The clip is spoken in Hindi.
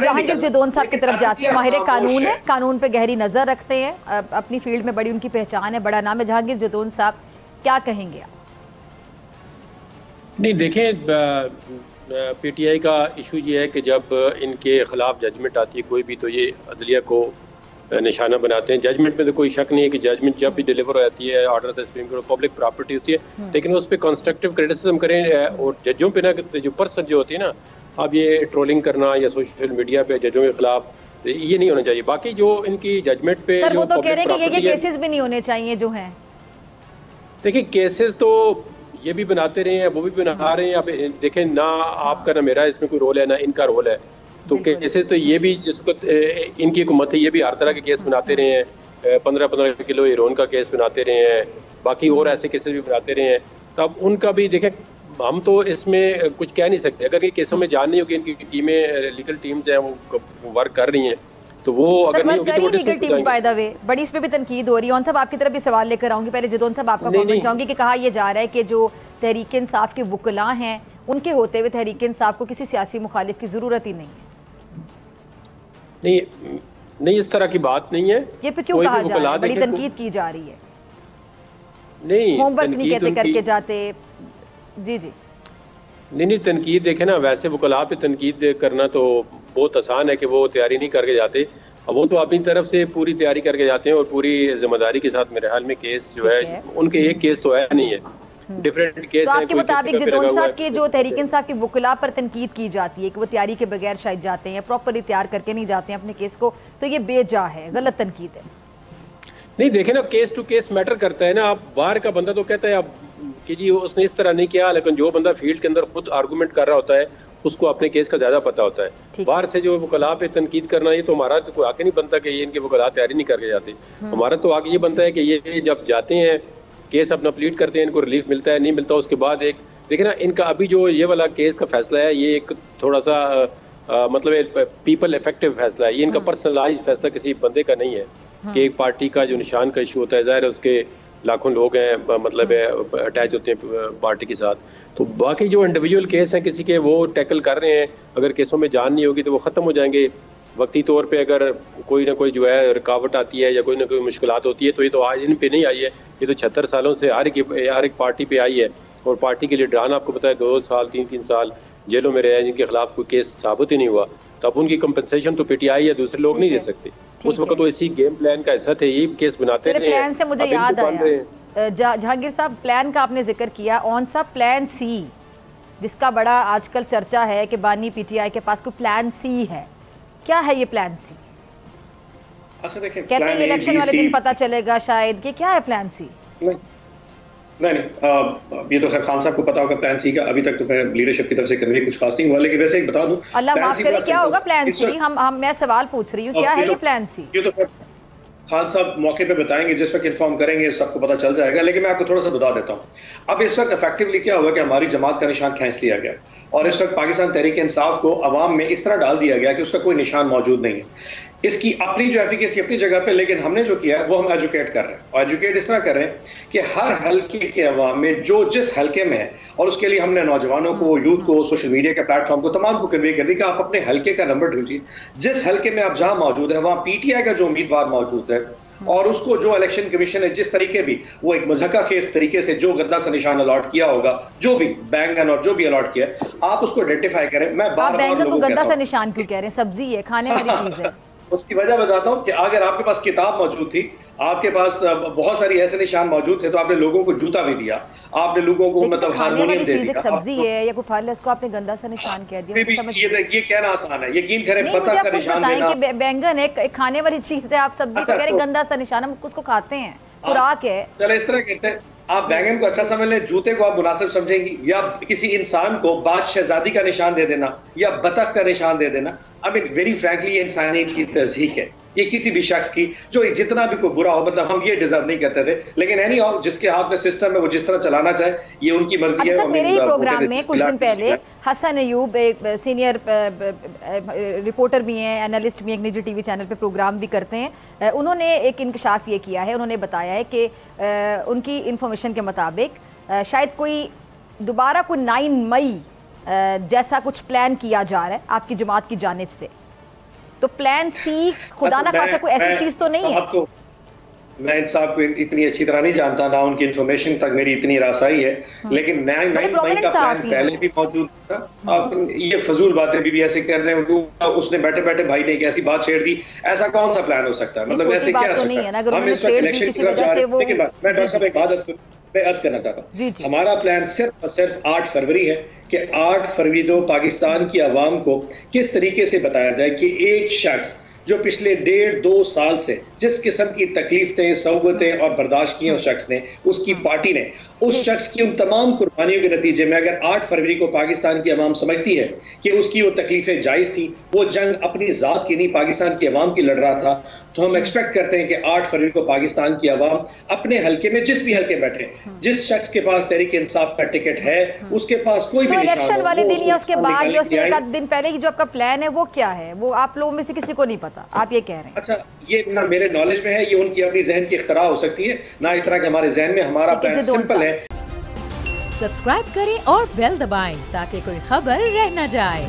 जहांगीर जदौन साहब की तरफ जाती है, माहिर कानून है, कानून पे गहरी नजर रखते हैं, अपनी फील्ड में बड़ी उनकी पहचान है, बड़ा नाम है जहांगीर जदौन साहब, क्या कहेंगे आप? नहीं देखें, पीटीआई का इशू ये है कि जब इनके खिलाफ जजमेंट आती है कोई भी, तो ये अदलिया को निशाना बनाते हैं। जजमेंट में तो कोई शक नहीं है कि जजमेंट जब भी डिलीवर हो जाती है, order of the supreme court, public property होती है, लेकिन उस पर कंस्ट्रक्टिव क्रिटिसिज्म करें और जजों पे ना, जो पर्सन जो होती है ना, अब ये ट्रोलिंग करना या सोशल मीडिया पे जजों के खिलाफ, ये नहीं होना चाहिए। बाकी जो इनकी जजमेंट पे सर वो तो कह रहे हैं कि ये केसेस भी नहीं होने चाहिए जो हैं। देखिए केसेस तो ये भी बनाते रहे हैं, वो भी बना रहे हैं। अब देखें ना, आपका ना मेरा इसमें कोई रोल है ना इनका रोल है, तो केसेस तो ये भी जिसको इनकी हुकूमत है ये भी हर तरह के केस बनाते रहे हैं। 15-15 किलो हीरोइन का केस बनाते रहे हैं, बाकी और ऐसे केसेस भी बनाते रहे हैं। तो अब उनका भी देखें, हम तो इसमें कुछ कह नहीं सकते। अगर ये केसों में जान नहीं होगी, इनकी टीमें, लीगल टीम्स हैं वो वर्क कर रही हैं, तो वो अगर नहीं होगी तो legal teams by the way बड़ी इस पे भी तनकीद हो रही है। साहब आपकी तरफ भी सवाल लेकर आऊंगी, पहले जदौन साहब आपका कमेंट चाहूंगी कि कहा यह जा रहा है कि जो तहरीक इंसाफ के वकला हैं उनके होते हुए तहरीक इंसाफ को किसी सियासी मुखालिफ की जरूरत ही नहीं है। नहीं इस तरह की बात नहीं है। ये पे क्यों कहा जा रहा है? बड़ी तनकीद की जा रही है। नहीं होमवर्क नहीं कहते करके जाते। जी जी नहीं तनकीद देखे ना, वैसे वकला पे तनकीद करना तो बहुत आसान है कि वो तैयारी नहीं करके जाते। अब वो तो अपनी तरफ से पूरी तैयारी करके जाते हैं और पूरी जिम्मेदारी के साथ। मेरे हाल में केस जो है उनके एक केस तो है नहीं है, डिफरेंट केस। तो आपके मुताबिक जदौन साहब के जो तहरीक इंसाफ के वकला पर तनकीद की जाती है कि वो तैयारी के बगैर शायद जाते हैं, प्रॉपरली तैयार करके नहीं जाते हैं अपने केस को, तो ये बेजा है, गलत तनकीद है। नहीं देखे ना, केस टू केस मैटर करता है ना। आप बाहर का बंदा तो कहता है आप कि जी उसने इस तरह नहीं किया, लेकिन जो बंदा फील्ड के अंदर खुद आर्गूमेंट कर रहा होता है उसको अपने केस का ज्यादा पता होता है। बाहर से जो वकला पे तनकीद करना, ये तो हमारा तो कोई आगे नहीं बनता कि ये इनके वकला तैयारी नहीं करके जाते। हमारा तो आगे ये बनता है कि ये जब जाते हैं केस अपना प्लीड करते हैं, इनको रिलीफ मिलता है नहीं मिलता, उसके बाद एक देखिए ना, इनका अभी जो ये वाला केस का फैसला है ये एक थोड़ा सा मतलब पीपल इफेक्टिव फैसला है। ये इनका पर्सनलाइज फैसला किसी बंदे का नहीं है कि एक पार्टी का जो निशान का इशू होता है, जाहिर है उसके लाखों लोग हैं, मतलब अटैच होते हैं पार्टी के साथ। तो बाकी जो इंडिविजुअल केस हैं किसी के, वो टैकल कर रहे हैं। अगर केसों में जान नहीं होगी तो वो ख़त्म हो जाएंगे वक्ती तौर पे। अगर कोई ना कोई जो है रुकावट आती है या कोई ना कोई मुश्किलात होती है, तो ये तो आज इन पे नहीं आई है, ये तो 76 सालों से हर एक पार्टी पे आई है। और पार्टी के लीडरान आपको पता है 2 साल 3-3 साल जेलों में रहे हैं जिनके खिलाफ कोई केस साबित ही नहीं हुआ। तो अब उनकी कंपनसेशन तो पीटीआई या दूसरे लोग नहीं दे सकते। उस वक्त तो इसी गेम प्लान का हिस्सा थे, ये केस बनाते रहे। प्लान से मुझे याद आया, जहांगीर साहब प्लान का आपने जिक्र किया, ऑन सा प्लान सी जिसका बड़ा आजकल चर्चा है कि बानी पीटीआई के पास कोई प्लान सी है, क्या है ये प्लान सी? अच्छा देखिए, कहते हैं इलेक्शन वाले दिन पता चलेगा शायद कि क्या है प्लान सी। नहीं ये तो खैर खान साहब को पता होगा प्लान सी का। अभी तक तो मैं लीडरशिप की तरफ से करने की कुछ खास नहीं हुआ, लेकिन वैसे एक बता दूं, अल्लाह माफ करे, क्या होगा प्लान सी? हम मैं सवाल पूछ रही हूँ, क्या है ये प्लान सी? ये तो खान साहब मौके पे बताएंगे, जिस वक्त इन्फॉर्म करेंगे सबको पता चल जाएगा। लेकिन मैं आपको थोड़ा सा बता देता हूँ। अब इस वक्त इफेक्टिवली क्या हुआ कि हमारी जमात का निशान खींच लिया गया और इस वक्त पाकिस्तान तहरीक इंसाफ को अवाम में इस तरह डाल दिया गया कि उसका कोई निशान मौजूद नहीं है। इसकी अपनी जो एफिकेसी अपनी जगह पे, लेकिन हमने जो किया है वो हम एजुकेट कर रहे हैं। और एजुकेट इस तरह कर रहे हैं कि हर हल्के के अवाम में जो जिस हल्के में है, और उसके लिए हमने नौजवानों को, यूथ को, सोशल मीडिया के प्लेटफॉर्म को, तमाम को कन्वे कर दी कि आप अपने हल्के का नंबर ढूंढिए। जिस हल्के में आप जहां मौजूद है वहां पीटीआई का जो उम्मीदवार मौजूद है और उसको जो इलेक्शन कमीशन है जिस तरीके भी वो एक मज़हका खेज तरीके से जो गद्दा सा निशान अलॉट किया होगा, जो भी बैंगन और जो भी अलॉट किया, आप उसको आइडेंटिफाई करें। मैं बार-बार बैंगन को गद्दा सा निशान क्यों कह रहे हैं? सब्जी है, खाने वाली चीज है। उसकी वजह बताता हूँ कि अगर आपके पास किताब मौजूद थी, आपके पास बहुत सारी ऐसे निशान मौजूद थे, तो आपने लोगों को जूता भी दिया, आपने लोगों को मतलब हारमोनियम दे दिया। सब्जी है या कोई फल है, उसको आपने गंदा सा निशान कह दिया। ये कहना आसान है, यकीन करें पता का निशान देना। बैंगन एक खाने वाली चीज है, आप सब्जी को कह रहे गंदा सा निशान, हम उसको खाते हैं, खुराक है। चलो इस तरह कहते हैं, आप बैंगन को अच्छा समझ लें, जूते को आप मुनासिब समझेंगी, या किसी इंसान को बादशाहजादी का निशान दे देना या बतख का निशान दे देना, आई मीन वेरी फ्रैंकली ये इंसानियत की तज़हीक है। ये किसी भी शख्स की जो जितना भी कोई बुरा हो, मतलब हम ये डिजर्व नहीं करते थे, लेकिन एनी और जिसके हाथ में सिस्टम है वो जिस तरह चलाना चाहे ये उनकी मर्जी है। मेरे ही प्रोग्राम में कुछ दिन पहले हसन अयूब एक सीनियर रिपोर्टर भी हैं, एनालिस्ट भी हैं, एक निजी टीवी चैनल पे प्रोग्राम भी करते हैं, उन्होंने एक इंकशाफ ये किया है। उन्होंने बताया है कि उनकी इंफॉर्मेशन के मुताबिक शायद कोई दोबारा कोई 9 मई जैसा कुछ प्लान किया जा रहा है आपकी जमात की जानिब से। तो प्लान सी खुदा ना खासा कोई ऐसी चीज तो नहीं है। मैं इन साहब को इतनी अच्छी तरह नहीं जानता, ना उनकी इन्फॉर्मेशन तक मेरी इतनी रासाई है, लेकिन 9 मई का प्लान पहले भी मौजूद था। आप ये फजूल बातें भी ऐसे कर रहे हैं, उसने बैठे बैठे भाई ने एक ऐसी बात छेड़ दी, ऐसा कौन सा प्लान हो सकता है? मतलब ऐसे क्या सकता है? हम इस वक्त इलेक्शन की तरफ जा रहे हैं। देखिए मैं डॉक्टर साहब एक बात मैं अर्ज करना चाहता हूँ, हमारा प्लान सिर्फ और सिर्फ 8 फरवरी है कि 8 फरवरी को पाकिस्तान की आवाम को किस तरीके से बताया जाए कि एक शख्स जो पिछले 1.5-2 साल से जिस किस्म की तकलीफें, सहूलतें और बर्दाश्त की उस शख्स ने, उसकी पार्टी ने, उस शख्स की उन तमाम कुर्बानियों के नतीजे में अगर 8 फरवरी को पाकिस्तान की अवाम समझती है कि उसकी वो तकलीफें जायज़ थी, वो जंग अपनी ज़ात की नहीं पाकिस्तान की अवाम की लड़ रहा था, तो हम एक्सपेक्ट करते हैं कि 8 फरवरी को पाकिस्तान की अवाम अपने हल्के में जिस भी हल्के बैठे, जिस शख्स के पास तहरीक इंसाफ का टिकट है उसके पास कोई भी इलेक्शन वाले दिन या उसके बाद या उसके एक दिन पहले की जो आपका प्लान है वो क्या है, वो आप लोगों में से किसी को नहीं पता, आप ये कह रहे हैं? अच्छा, ये ना मेरे नॉलेज में है, ये उनकी अपनी जहन की इख्तरा हो सकती है, ना इस तरह के हमारे जहन में। हमारा प्लान सिंपल है। सब्सक्राइब करें और बेल दबाएं ताकि कोई खबर रह न जाए।